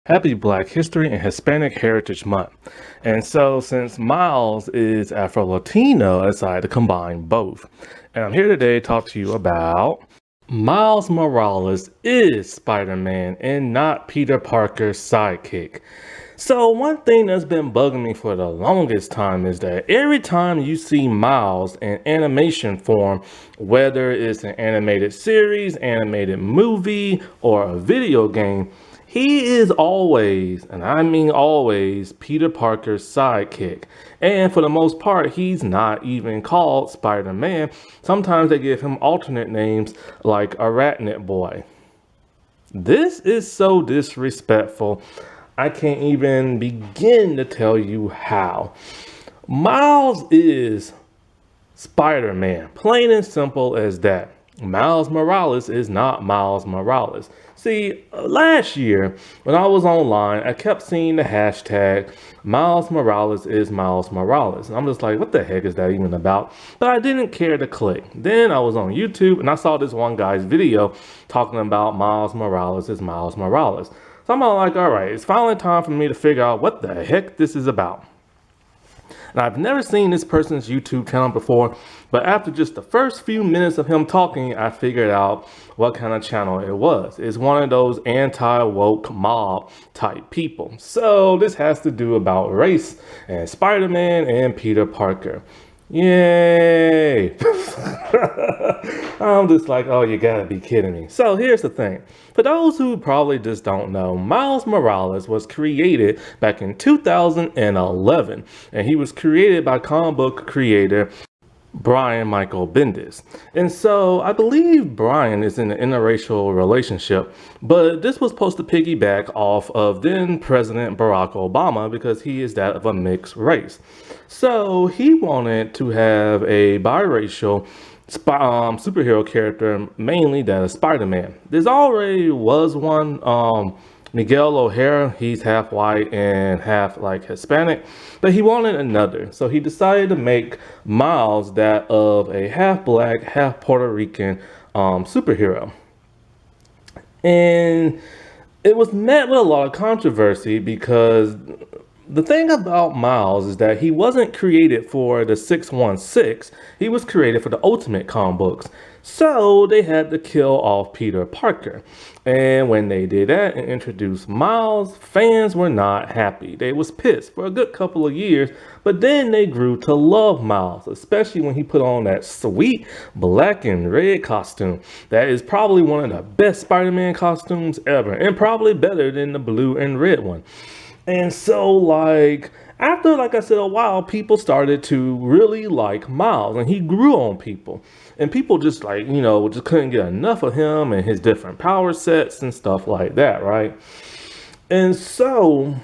Happy Black History and Hispanic Heritage Month. And so since Miles is Afro-Latino, I decided to combine both. And I'm here today to talk to you about Miles Morales is Spider-Man and not Peter Parker's sidekick. So one thing that's been bugging me for the longest time is that every time you see Miles in animation form, whether it's an animated series, animated movie, or a video game, he is always, and I mean always, Peter Parker's sidekick. And for the most part, he's not even called Spider-Man. Sometimes they give him alternate names like Arachnid Boy. This is so disrespectful. I can't even begin to tell you how. Miles is Spider-Man, plain and simple as that. Miles Morales is not Miles Morales. See, last year when I was online, I kept seeing the hashtag Miles Morales is Miles Morales. And I'm just like, what the heck is that even about? But I didn't care to click. Then I was on YouTube and I saw this one guy's video talking about Miles Morales is Miles Morales. So I'm all like, all right, it's finally time for me to figure out what the heck this is about. And I've never seen this person's YouTube channel before, but after just the first few minutes of him talking, I figured out what kind of channel it was. It's one of those anti-woke mob type people. So this has to do about race and Spider-Man and Peter Parker. Yay! I'm just like, oh, you gotta be kidding me. So here's the thing. For those who probably just don't know, Miles Morales was created back in 2011, and he was created by comic book creator Brian Michael Bendis. And so I believe Brian is in an interracial relationship, but this was supposed to piggyback off of then President Barack Obama because he is that of a mixed race. So he wanted to have a biracial superhero character, mainly that of Spider-Man. There's already was one, Miguel O'Hara. He's half white and half like Hispanic, but he wanted another. So he decided to make Miles that of a half black, half Puerto Rican superhero. And it was met with a lot of controversy because the thing about Miles is that he wasn't created for the 616. He was created for the Ultimate comic books. So they had to kill off Peter Parker. And when they did that and introduced Miles, fans were not happy. They was pissed for a good couple of years, but then they grew to love Miles, especially when he put on that sweet black and red costume. That is probably one of the best Spider-Man costumes ever, and probably better than the blue and red one. And so, like, after, like I said, a while, people started to really like Miles, and he grew on people. And people just, like, you know, just couldn't get enough of him and his different power sets and stuff like that, right? And so,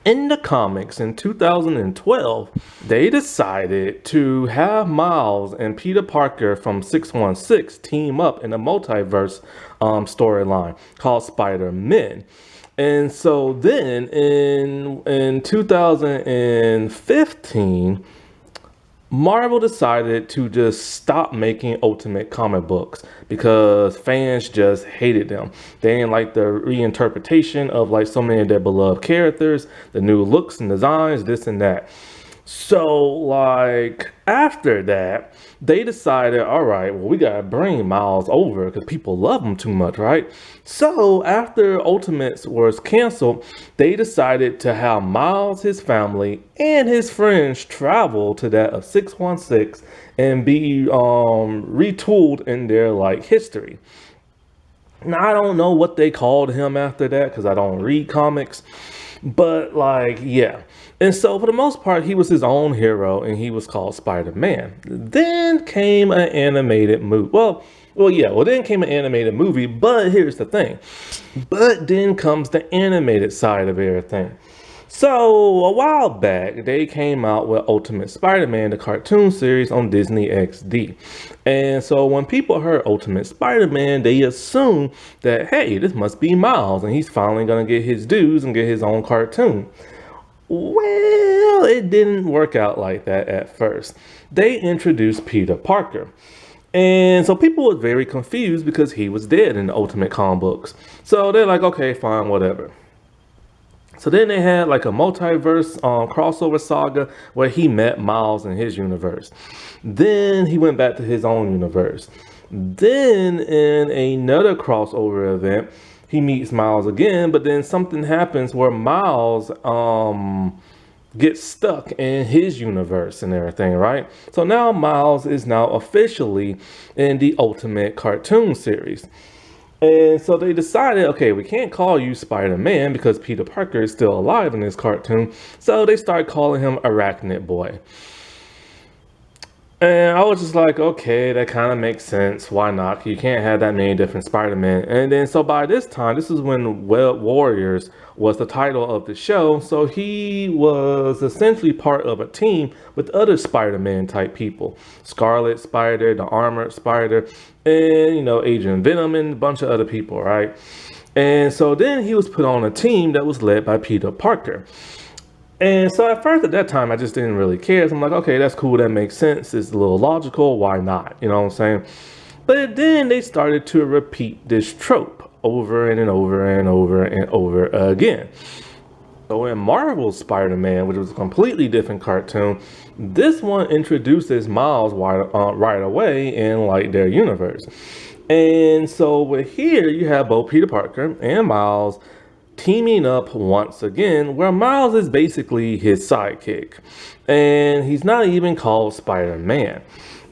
in the comics in 2012, they decided to have Miles and Peter Parker from 616 team up in a multiverse storyline called Spider-Man. And so then in 2015, Marvel decided to just stop making Ultimate comic books because fans just hated them. They didn't like the reinterpretation of like so many of their beloved characters, the new looks and designs, this and that. So like after that, they decided, all right, well, we gotta bring Miles over because people love him too much, right? So after Ultimates was canceled, they decided to have Miles, his family, and his friends travel to that of 616 and be retooled in their like history. Now, I don't know what they called him after that because I don't read comics, but like, yeah. And so for the most part, he was his own hero and he was called Spider-Man. Then came an animated movie. Then came an animated movie, but here's the thing. But then comes the animated side of everything. So a while back, they came out with Ultimate Spider-Man, the cartoon series on Disney XD. And so when people heard Ultimate Spider-Man, they assumed that, hey, this must be Miles and he's finally going to get his dues and get his own cartoon. Well, it didn't work out like that at first. They introduced Peter Parker. And so people were very confused because he was dead in the Ultimate comic books. So they're like, okay, fine, whatever. So then they had like a multiverse crossover saga where he met Miles in his universe. Then he went back to his own universe. Then in another crossover event, he meets Miles again, but then something happens where Miles gets stuck in his universe and everything, right? So now Miles is now officially in the Ultimate cartoon series. And so they decided, okay, we can't call you Spider-Man because Peter Parker is still alive in this cartoon. So they started calling him Arachnid Boy. And I was just like, okay, that kind of makes sense. Why not? You can't have that many different Spider-Man. And then so by this time, this is when Web Warriors was the title of the show. So he was essentially part of a team with other Spider-Man type people. Scarlet Spider, the Armored Spider, and, you know, Agent Venom and a bunch of other people, right? And so then he was put on a team that was led by Peter Parker. And so at first, at that time, I just didn't really care. So I'm like, okay, that's cool. That makes sense. It's a little logical. Why not? You know what I'm saying? But then they started to repeat this trope over and over and over and over again. So in Marvel's Spider-Man, which was a completely different cartoon, this one introduces Miles right away in like their universe. And so with here, you have both Peter Parker and Miles teaming up once again, where Miles is basically his sidekick. And he's not even called Spider-Man.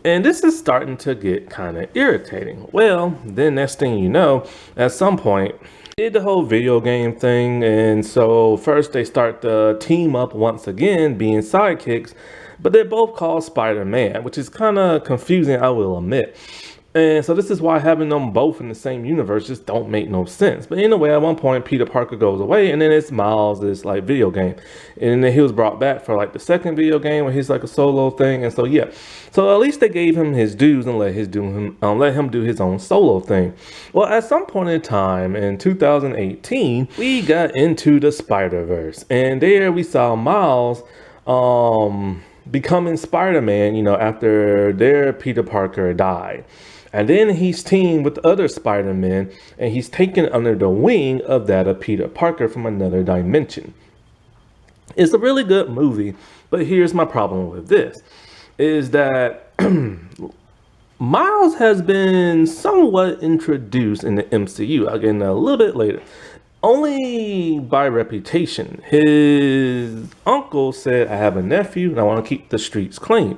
And this is starting to get kind of irritating. Well, then next thing you know, at some point, did the whole video game thing. And so first they start to team up once again, being sidekicks, but they're both called Spider-Man, which is kind of confusing, I will admit. And so this is why having them both in the same universe just don't make no sense. But anyway, at one point, Peter Parker goes away, and then it's Miles' this like video game. And then he was brought back for like the second video game where he's like a solo thing. And so, yeah. So at least they gave him his dues and let him do his own solo thing. Well, at some point in time in 2018, we got into the Spider-Verse. And there we saw Miles becoming Spider-Man, you know, after their Peter Parker died. And then he's teamed with other Spider-Man, and he's taken under the wing of that of Peter Parker from another dimension. It's a really good movie, but here's my problem with this, is that Miles has been somewhat introduced in the MCU, again a little bit later, only by reputation. His uncle said, I have a nephew and I want to keep the streets clean.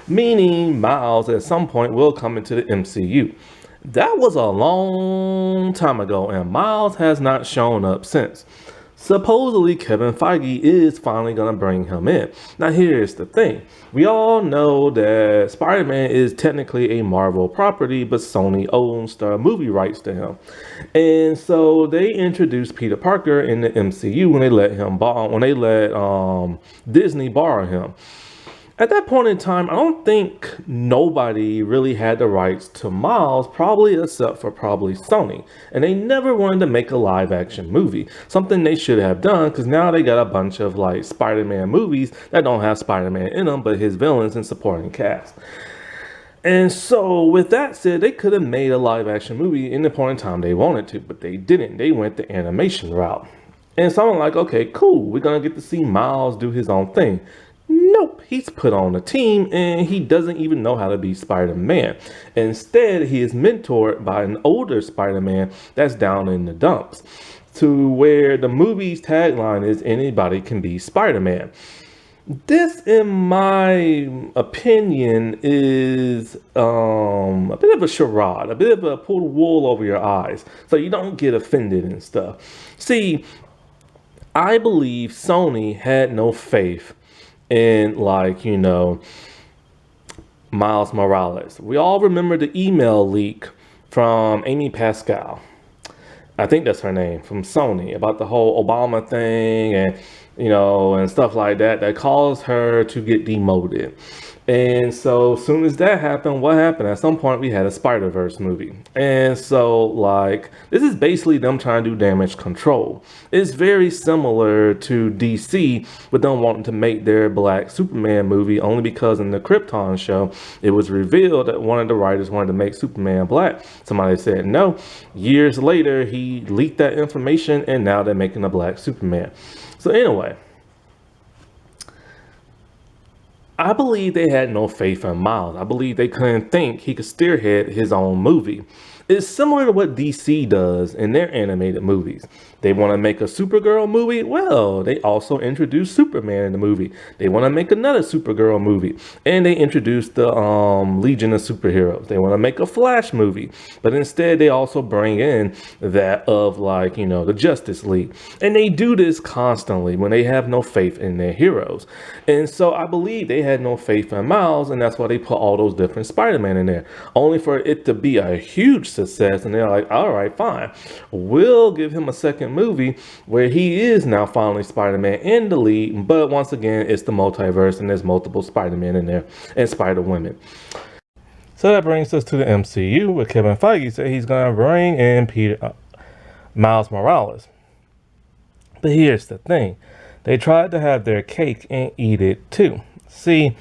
Meaning Miles at some point will come into the MCU. That was a long time ago and Miles has not shown up since. Supposedly Kevin Feige is finally going to bring him in. Now here's the thing. We all know that Spider-Man is technically a Marvel property, but Sony owns the movie rights to him. And so they introduced Peter Parker in the MCU when they let Disney borrow him. At that point in time, I don't think nobody really had the rights to Miles, probably except for probably Sony. And they never wanted to make a live action movie. Something they should have done, because now they got a bunch of like Spider-Man movies that don't have Spider-Man in them, but his villains and supporting cast. And so with that said, they could have made a live action movie in the point in time they wanted to, but they didn't. They went the animation route. And so I'm like, okay, cool. We're going to get to see Miles do his own thing. Nope, he's put on a team and he doesn't even know how to be Spider-Man. Instead, he is mentored by an older Spider-Man that's down in the dumps, to where the movie's tagline is anybody can be Spider-Man. This, in my opinion, is a bit of a charade, a bit of a pull the wool over your eyes so you don't get offended and stuff. See, I believe Sony had no faith in, like, you know, Miles Morales. We all remember the email leak from Amy Pascal, I think that's her name, from Sony, about the whole Obama thing, and and stuff like that, that caused her to get demoted. And so as soon as that happened, what happened? At some point we had a Spider-Verse movie. And so like, this is basically them trying to do damage control. It's very similar to DC with them wanting to make their Black Superman movie, only because in the Krypton show, it was revealed that one of the writers wanted to make Superman black. Somebody said no. Years later, he leaked that information, and now they're making a Black Superman. So anyway, I believe they had no faith in Miles. I believe they couldn't think he could spearhead his own movie. It's similar to what DC does in their animated movies. They want to make a Supergirl movie. Well, they also introduce Superman in the movie. They want to make another Supergirl movie, and they introduce the Legion of Superheroes. They want to make a Flash movie, but instead they also bring in that of like, the Justice League. And they do this constantly when they have no faith in their heroes. And so I believe they had no faith in Miles, and that's why they put all those different Spider-Man in there, only for it to be a huge success. And they're like, all right, fine, we'll give him a second movie where he is now finally Spider-Man in the lead. But once again, it's the multiverse, and there's multiple Spider-Man in there and Spider-Women. So that brings us to the MCU, where Kevin Feige said he's going to bring in Miles Morales. But here's the thing. They tried to have their cake and eat it too. See,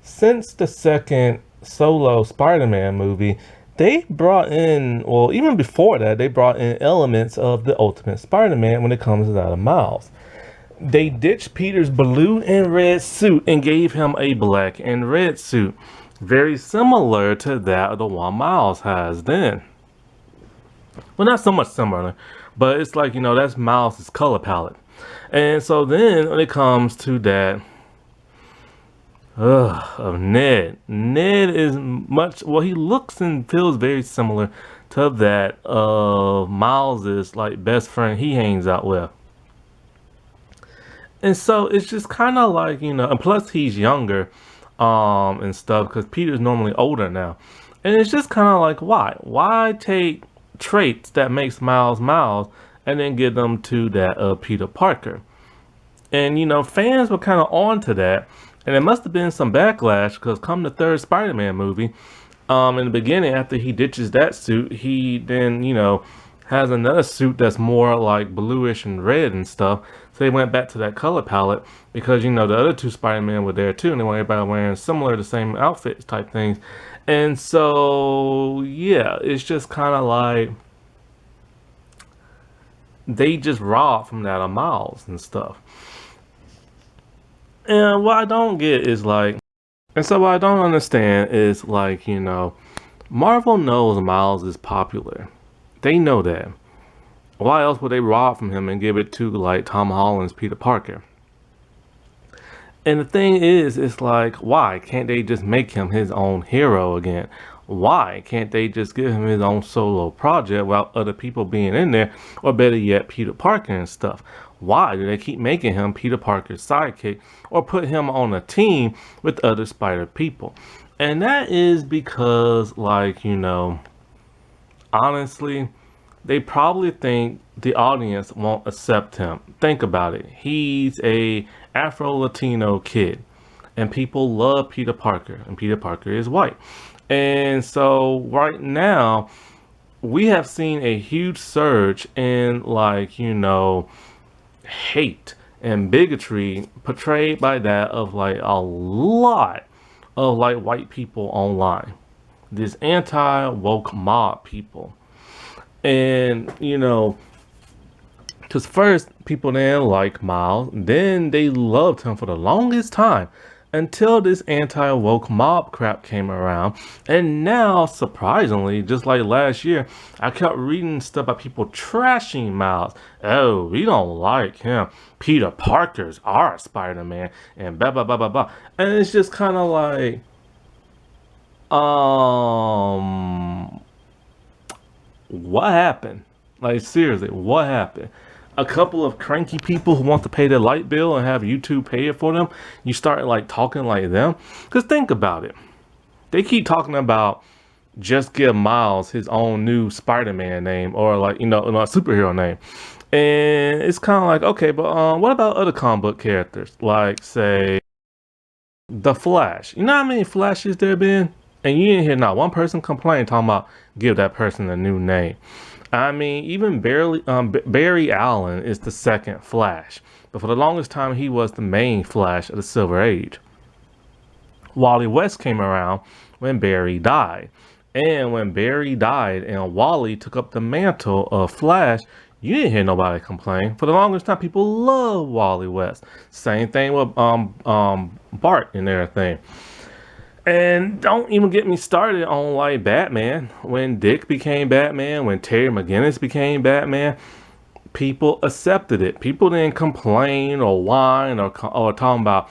since the second solo Spider-Man movie, they brought in, well, even before that, they brought in elements of the Ultimate Spider-Man when it comes to that of Miles. They ditched Peter's blue and red suit and gave him a black and red suit, very similar to that of the one Miles has then. Well, not so much similar, but it's like, that's Miles' color palette. And so then when it comes to that of Ned is much, well, he looks and feels very similar to that of Miles's like best friend he hangs out with. And so it's just kind of like, and plus he's younger and stuff, because Peter's normally older now. And it's just kind of like, why take traits that makes Miles and then give them to that of Peter Parker? And fans were kind of on to that. And there must have been some backlash, because come the third Spider-Man movie, in the beginning, after he ditches that suit, he then, has another suit that's more like bluish and red and stuff. So they went back to that color palette, because, the other two Spider-Man were there too, and they want everybody wearing similar, the same outfits type things. And so, yeah, it's just kind of like they just robbed from that of Miles and stuff. And what I don't get is like, and so what I don't understand is like, Marvel knows Miles is popular. They know that. Why else would they rob from him and give it to like Tom Holland's Peter Parker? And the thing is, it's like, why can't they just make him his own hero again? Why can't they just give him his own solo project while other people being in there, or better yet, Peter Parker and stuff? Why do they keep making him Peter Parker's sidekick, or put him on a team with other Spider people? And that is because, like, honestly, they probably think the audience won't accept him. Think about it. He's a Afro-Latino kid, and people love Peter Parker, and Peter Parker is white. And so right now, we have seen a huge surge in, like, hate and bigotry portrayed by that of like a lot of like white people online, this anti-woke mob people. And because first people didn't like Miles, then they loved him for the longest time, until this anti-woke mob crap came around. And now, surprisingly, just like last year, I kept reading stuff about people trashing Miles. Oh, we don't like him. Peter Parker's our Spider-Man, and blah, blah, blah, blah, blah. And it's just kind of like, what happened? Like, seriously, what happened? A couple of cranky people who want to pay their light bill and have YouTube pay it for them, you start like talking like them? Because think about it. They keep talking about just give Miles his own new Spider-Man name, or like, a superhero name. And it's kind of like, okay, but what about other comic book characters? Like, say, The Flash. You know how many Flashes there been? And you didn't hear not one person complain talking about give that person a new name. I mean, even Barry Allen is the second Flash. But for the longest time, he was the main Flash of the Silver Age. Wally West came around when Barry died. And when Barry died and Wally took up the mantle of Flash, you didn't hear nobody complain. For the longest time, people love Wally West. Same thing with Bart and everything. And don't even get me started on like Batman. When Dick became Batman, when Terry McGinnis became Batman, people accepted it. People didn't complain or whine or talking about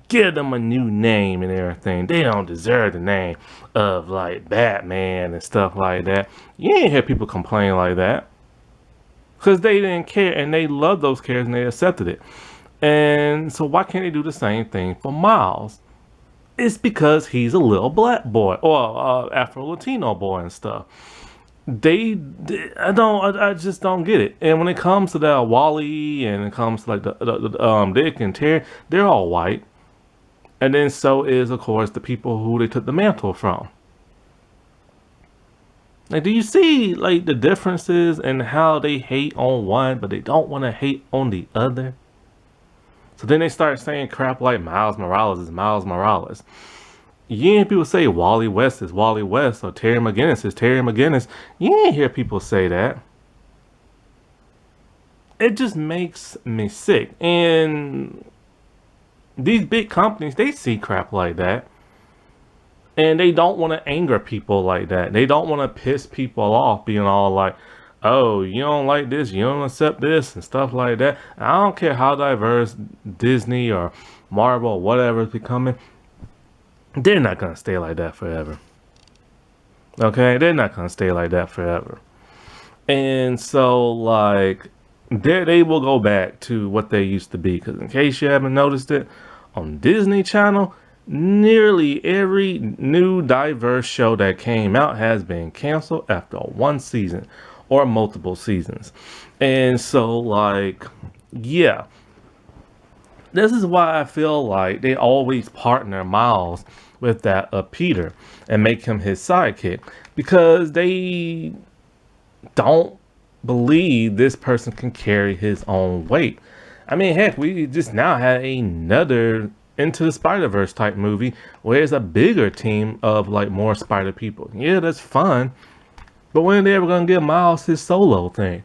give them a new name and everything. They don't deserve the name of like Batman and stuff like that. You ain't hear people complain like that. Because they didn't care and they loved those characters and they accepted it. And so why can't they do the same thing for Miles? It's because he's a little black boy or Afro-Latino boy and stuff. I just don't get it. And when it comes to that Wally and it comes to like the Dick and Terry, they're all white. And then so is, of course, the people who they took the mantle from. Like, do you see like the differences in how they hate on one, but they don't want to hate on the other? So then they start saying crap like Miles Morales is Miles Morales. You ain't people say Wally West is Wally West or Terry McGinnis is Terry McGinnis. You ain't hear people say that. It just makes me sick. And these big companies, they see crap like that. And they don't want to anger people like that. They don't want to piss people off being all like, oh, you don't like this, you don't accept this and stuff like that. I don't care how diverse Disney or Marvel or whatever is becoming. They're not going to stay like that forever. Okay? They're not going to stay like that forever. And so, like, they will go back to what they used to be. Because in case you haven't noticed it, on Disney Channel, nearly every new diverse show that came out has been canceled after one season or multiple seasons. And so, like, yeah. This is why I feel like they always partner Miles with that Peter and make him his sidekick, because they don't believe this person can carry his own weight. I mean, heck, we just now had another Into the Spider-Verse type movie where it's a bigger team of like more spider people. Yeah, that's fun. But when are they ever going to give Miles his solo thing?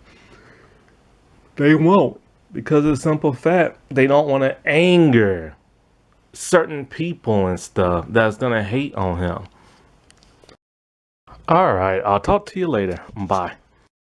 They won't. Because of the simple fact, they don't want to anger certain people and stuff that's going to hate on him. All right, I'll talk to you later. Bye.